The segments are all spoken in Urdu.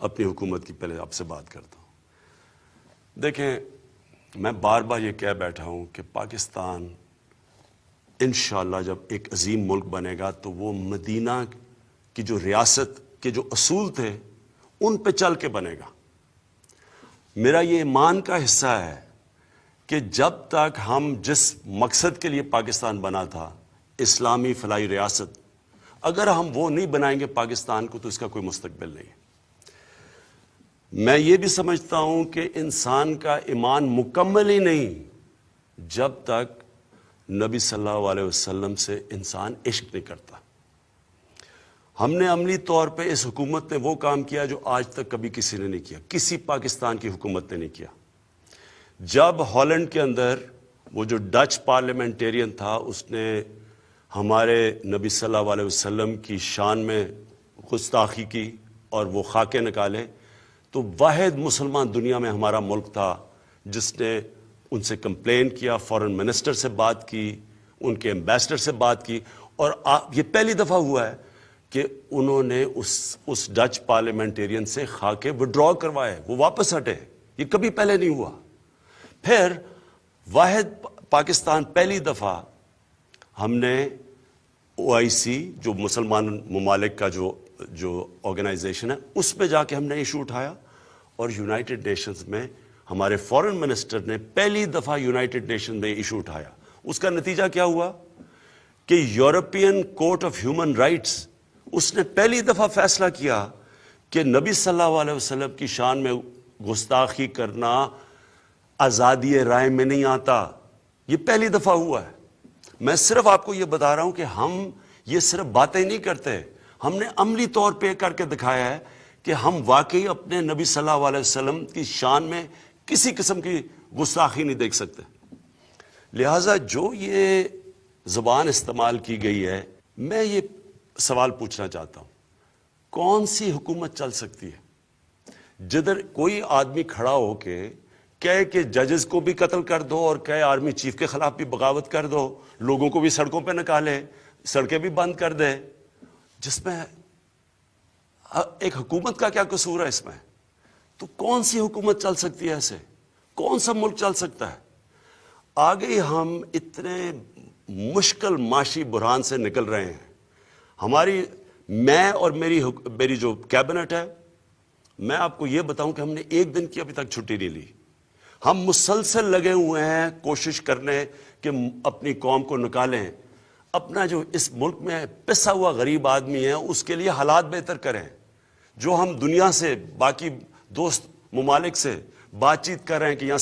اپنی حکومت کی پہلے آپ سے بات کرتا ہوں۔ دیکھیں، میں بار بار یہ کہہ بیٹھا ہوں کہ پاکستان انشاءاللہ جب ایک عظیم ملک بنے گا تو وہ مدینہ کی جو ریاست کے جو اصول تھے ان پہ چل کے بنے گا۔ میرا یہ ایمان کا حصہ ہے کہ جب تک ہم جس مقصد کے لیے پاکستان بنا تھا، اسلامی فلاحی ریاست، اگر ہم وہ نہیں بنائیں گے پاکستان کو تو اس کا کوئی مستقبل نہیں ہے۔ میں یہ بھی سمجھتا ہوں کہ انسان کا ایمان مکمل ہی نہیں جب تک نبی صلی اللہ علیہ وسلم سے انسان عشق نہیں کرتا۔ ہم نے عملی طور پہ اس حکومت نے وہ کام کیا جو آج تک کبھی کسی نے نہیں کیا، کسی پاکستان کی حکومت نے نہیں کیا۔ جب ہالینڈ کے اندر وہ جو ڈچ پارلیمنٹیرین تھا اس نے ہمارے نبی صلی اللہ علیہ وسلم کی شان میں گستاخی کی اور وہ خاکے نکالے، تو واحد مسلمان دنیا میں ہمارا ملک تھا جس نے ان سے کمپلین کیا، فارن منسٹر سے بات کی، ان کے ایمبیسڈر سے بات کی، اور یہ پہلی دفعہ ہوا ہے کہ انہوں نے اس ڈچ پارلیمنٹیرین سے خاکے وڈرا کروائے، وہ واپس ہٹے۔ یہ کبھی پہلے نہیں ہوا۔ پھر واحد پاکستان پہلی دفعہ ہم نے OIC جو مسلمان ممالک کا جو آرگنائزیشن ہے اس میں جا کے ہم نے ایشو اٹھایا، اور یونائٹڈ نیشنز میں ہمارے فارن منسٹر نے پہلی دفعہ یونائٹڈ نیشن میں ایشو اٹھایا۔ اس کا نتیجہ کیا ہوا کہ European court of human rights اس نے پہلی دفعہ فیصلہ کیا کہ نبی صلی اللہ علیہ وسلم کی شان میں گستاخی کرنا آزادی رائے میں نہیں آتا۔ یہ پہلی دفعہ ہوا ہے۔ میں صرف آپ کو یہ بتا رہا ہوں کہ ہم یہ صرف باتیں نہیں کرتے، ہم نے عملی طور پہ کر کے دکھایا ہے کہ ہم واقعی اپنے نبی صلی اللہ علیہ وسلم کی شان میں کسی قسم کی گستاخی نہیں دیکھ سکتے۔ لہٰذا جو یہ زبان استعمال کی گئی ہے، میں یہ سوال پوچھنا چاہتا ہوں، کون سی حکومت چل سکتی ہے جدھر کوئی آدمی کھڑا ہو کے کہے کہ ججز کو بھی قتل کر دو اور کہے آرمی چیف کے خلاف بھی بغاوت کر دو، لوگوں کو بھی سڑکوں پہ نکالے، سڑکیں بھی بند کر دے، جس میں ایک حکومت کا کیا قصور ہے اس میں؟ تو کون سی حکومت چل سکتی ہے ایسے؟ کون سا ملک چل سکتا ہے؟ آگے ہم اتنے مشکل معاشی بحران سے نکل رہے ہیں۔ میں اور میری جو کیبنٹ ہے، میں آپ کو یہ بتاؤں کہ ہم نے ایک دن کی ابھی تک چھٹی نہیں لی۔ ہم مسلسل لگے ہوئے ہیں کوشش کرنے کہ اپنی قوم کو نکالیں، اپنا جو اس ملک میں پسا ہوا غریب آدمی ہے اس کے لیے حالات بہتر کریں۔ جو ہم دنیا سے، باقی دوست ممالک سے بات چیت کر رہے ہیں کہ یہاں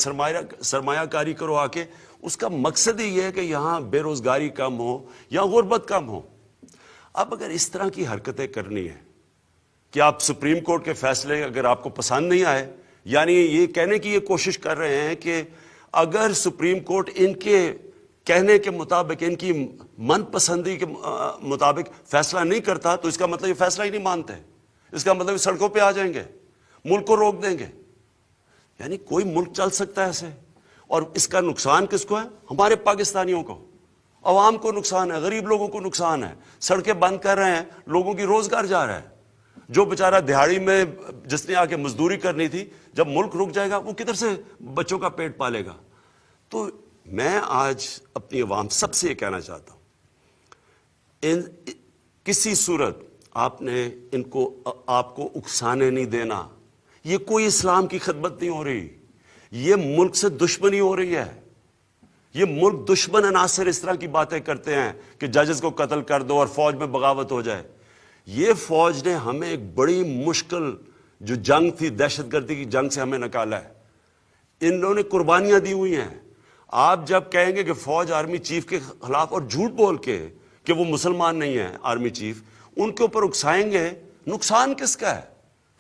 سرمایہ کاری کرو آ کے، اس کا مقصد ہی یہ ہے کہ یہاں بے روزگاری کم ہو یا غربت کم ہو۔ اب اگر اس طرح کی حرکتیں کرنی ہے کہ آپ سپریم کورٹ کے فیصلے اگر آپ کو پسند نہیں آئے، یعنی یہ کہنے کی یہ کوشش کر رہے ہیں کہ اگر سپریم کورٹ ان کے کہنے کے مطابق، ان کی من پسندی کے مطابق فیصلہ نہیں کرتا تو اس کا مطلب یہ فیصلہ ہی نہیں مانتے، اس کا مطلب سڑکوں پہ آ جائیں گے، ملک کو روک دیں گے۔ یعنی کوئی ملک چل سکتا ہے ایسے؟ اور اس کا نقصان کس کو ہے؟ ہمارے پاکستانیوں کو، عوام کو نقصان ہے، غریب لوگوں کو نقصان ہے۔ سڑکیں بند کر رہے ہیں، لوگوں کی روزگار جا رہا ہے۔ جو بیچارہ دیہڑی میں جس نے آ کے مزدوری کرنی تھی، جب ملک رک جائے گا وہ کدھر سے بچوں کا پیٹ پالے گا؟ تو میں آج اپنی عوام سب سے یہ کہنا چاہتا ہوں، کسی صورت آپ کو اکسانے نہیں دینا۔ یہ کوئی اسلام کی خدمت نہیں ہو رہی، یہ ملک سے دشمنی ہو رہی ہے۔ یہ ملک دشمن عناصر اس طرح کی باتیں کرتے ہیں کہ ججز کو قتل کر دو اور فوج میں بغاوت ہو جائے۔ یہ فوج نے ہمیں ایک بڑی مشکل جو جنگ تھی، دہشت گردی کی جنگ سے ہمیں نکالا ہے۔ انہوں نے قربانیاں دی ہوئی ہیں۔ آپ جب کہیں گے کہ فوج آرمی چیف کے خلاف، اور جھوٹ بول کے کہ وہ مسلمان نہیں ہیں آرمی چیف، ان کے اوپر اکسائیں گے، نقصان کس کا ہے؟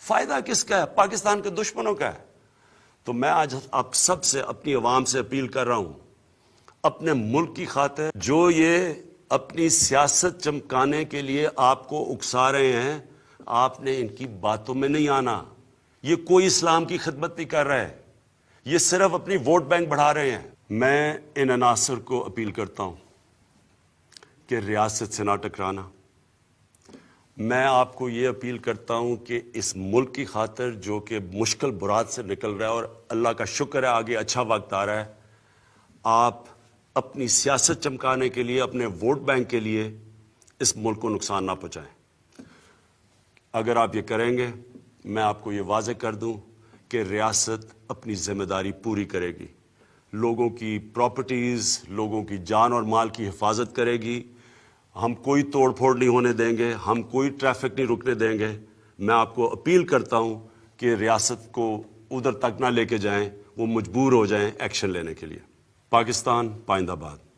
فائدہ کس کا ہے؟ پاکستان کے دشمنوں کا ہے۔ تو میں آج آپ سب سے، اپنی عوام سے اپیل کر رہا ہوں، اپنے ملک کی خاطر جو یہ اپنی سیاست چمکانے کے لیے آپ کو اکسا رہے ہیں، آپ نے ان کی باتوں میں نہیں آنا۔ یہ کوئی اسلام کی خدمت نہیں کر رہے، یہ صرف اپنی ووٹ بینک بڑھا رہے ہیں۔ میں ان عناصر کو اپیل کرتا ہوں کہ ریاست سے نہ ٹکرانا، میں آپ کو یہ اپیل کرتا ہوں کہ اس ملک کی خاطر جو کہ مشکل برات سے نکل رہا ہے اور اللہ کا شکر ہے آگے اچھا وقت آ رہا ہے، آپ اپنی سیاست چمکانے کے لیے، اپنے ووٹ بینک کے لیے اس ملک کو نقصان نہ پہنچائیں۔ اگر آپ یہ کریں گے، میں آپ کو یہ واضح کر دوں کہ ریاست اپنی ذمہ داری پوری کرے گی، لوگوں کی پراپرٹیز، لوگوں کی جان اور مال کی حفاظت کرے گی۔ ہم کوئی توڑ پھوڑ نہیں ہونے دیں گے، ہم کوئی ٹریفک نہیں رکنے دیں گے۔ میں آپ کو اپیل کرتا ہوں کہ ریاست کو ادھر تک نہ لے کے جائیں، وہ مجبور ہو جائیں ایکشن لینے کے لیے۔ پاکستان پائندہ باد۔